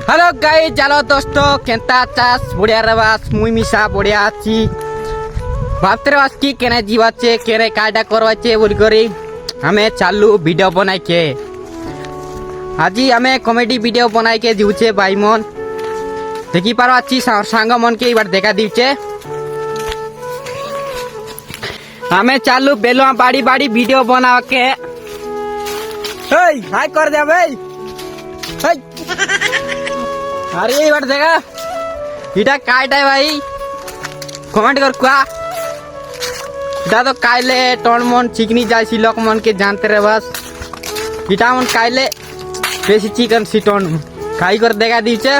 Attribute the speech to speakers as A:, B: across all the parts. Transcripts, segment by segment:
A: hello guys चलो दोस्तों Kenta Chas बढ़िया रवास मुई मिसा बढ़िया आछि भाबते रवास की केने जीवाचे केने कायदा करवाचे बोल करी हमें चालू वीडियो बनाई के आज हमें कॉमेडी वीडियो बनाई के दिउचे भाई मन देखि पारो आछि सांग मन के इबार देखा दिउचे हमें चालू बेलवा बाड़ी बाड़ी वीडियो बना के हाय कर दे भाई अरे ये देखा इटा कायटा भाई कमेंट कर कुआ इटा तो कायले टन मन चिकनी जाइसी लोक मन के जानते रे बस इटा मन कायले बेसी चिकन सिटन खाई कर देखा दीचे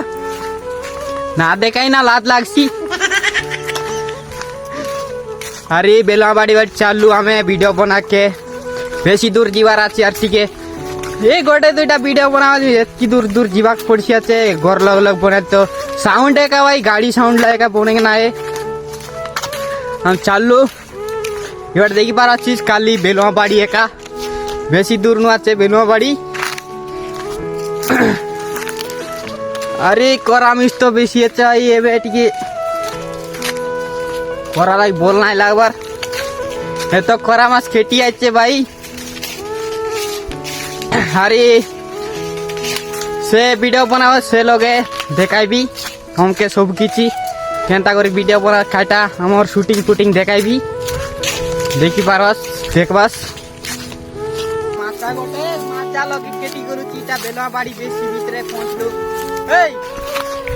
A: ना देखाई ना लात लागसी अरे बेलवा बाड़ी बाड़ी चालू हमें वीडियो बना के बेसी दूर जीवार आछि आरती के ये गोटे दुईटा वीडियो बनावा की दूर दूर जीवाक पड़सी आछे घर लग लग बने तो साउंड है का भाई गाड़ी साउंड लगेगा बनेंगे ना है हम चालू एबार देखी पार आछिस काली बेलवा बाड़ी एका बेसी दूर नु आछे बेलवा बाड़ी अरे करामिस तो बेसी अच्छा ये बेटी के करा लाई बोलना है लागबार ये तो करामास खेती आछे भाई अरे से वीडियो बनावा से लोगे देखाइबी हमके सब किछि केनता करी वीडियो बना खाटा हमर शूटिंग फुटिंग देखाइबी देखि पारस देखबास माछा गोटे माछा लगी केटी करू चीटा बेलवा बाड़ी बेसी ভিতরে পৌঁছলো এই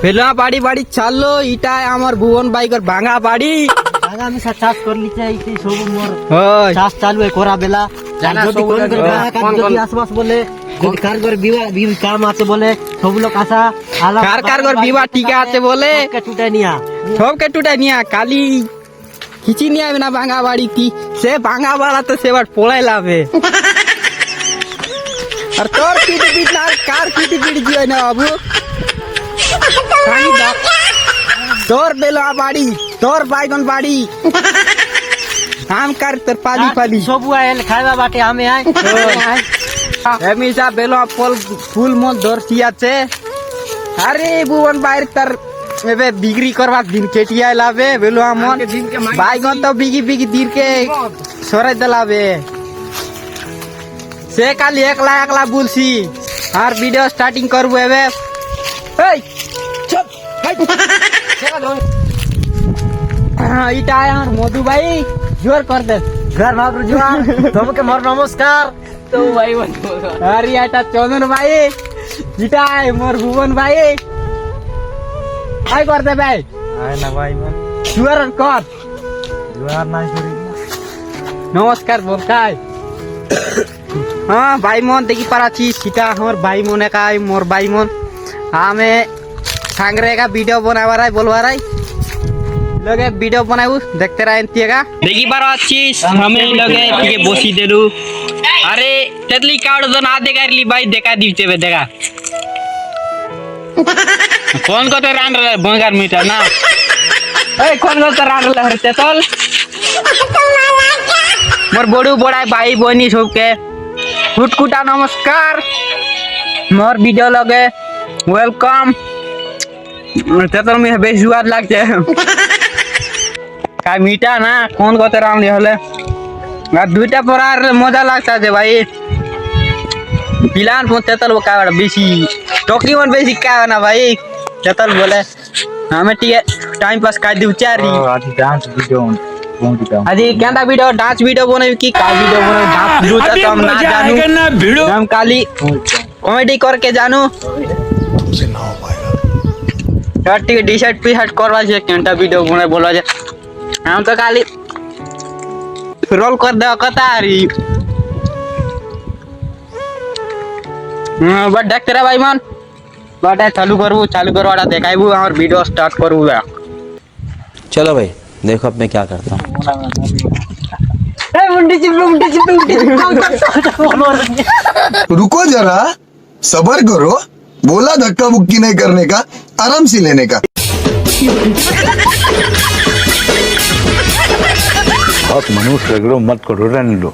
A: বেলवा बाड़ी बाड़ी चालो इटा हमर भुवन बाइकर भांगा बाड़ी
B: भांगा में चाष करली चाहि सब मोर चाष चालू है कोरा बेला যদি কোন যদি আশপাশ বলে যদি কারগর বিবাহ কাম আছে বলে সব লোক আসা
A: কারগর বিবাহ টিকা আছে বলে
B: টুটাই নিয়া
A: সবকে টুটাই নিয়া কালি কিছি নিয়া না ভাঙা বাড়ি কি সে ভাঙা বাড়া তো সেবার পোলাই লাভে আর তোর পিটি পিট না কার পিটি পিট দিও না বাবু তোর বেলা বাড়ি তোর বাইগন বাড়ি हम कर तर पाली पाली
B: सब आयल खाइबा बाटे हमें आय
A: हमेशा बेलो फल फूल मन दर्शी আছে अरे भुवन बाहर तर एबे बिक्री करवा दिन केटिया लावे बेलो मन বাইগন तो बिगी बिगी दिन के सराय दलावे से काली एकला बोलसी और वीडियो स्टार्टिंग करबो एबे ए चुप इटा यार मधु भाई जोर कर दे
B: घर भागरू जुआर तुमके मोर नमस्कार
A: तो भाई अरे आटा चंदन भाई इटा मोर भुवन भाई आई कर दे भाई
B: आय ना भाई मन
A: जोर कर
B: जुआर ना करी
A: नमस्कार बोल काय हां भाई मन देखि पाराछि सीता हमर भाई मने काय मोर भाई मन हमें सांगरे का वीडियो बनावा राय बोलवा राय लगे वीडियो बनाऊ देखते रहे तिएगा देखी बार आछिस हमें लगे तिके बसी देलु अरे तेतली कार्ड तो ना देखाइली भाई देखा दिते बे देखा कौन को तो रान रे बंगार मीटर ना ए कौन को तो रान रे तेतल मोर बड़ू बड़ा भाई बहनी सबके कुटकुटा नमस्कार मोर वीडियो लगे वेलकम तेतल में बेस स्वाद लागते का मीठा ना कौन को राम हले दुईटा परार मजा लगता है भाई पिलान तेतल का बेसी टोकी मन बेसी का ना भाई तेतल बोले हमें ठीक है टाइम पास कर दी चारी
B: आज डांस वीडियो
A: आज केंदा वीडियो डांस वीडियो बने की का वीडियो बने डांस वीडियो तो हम ना जानू हम काली कॉमेडी करके जानू तुमसे ना हो पाएगा ठीक है डिसाइड पिसाइड करवा छे केंटा वीडियो बने बोलवा छे हम तो खाली रोल कर दे कतारी बट देखते रहे भाई मन बट चालू करवाड़ा देखाइबू और वीडियो स्टार्ट करू
C: चलो भाई देखो अब मैं क्या करता हूँ
D: रुको जरा सबर करो बोला धक्का मुक्की नहीं करने का आराम से लेने का
E: बहुत मनुष्य रगड़ो मत करो रहने दो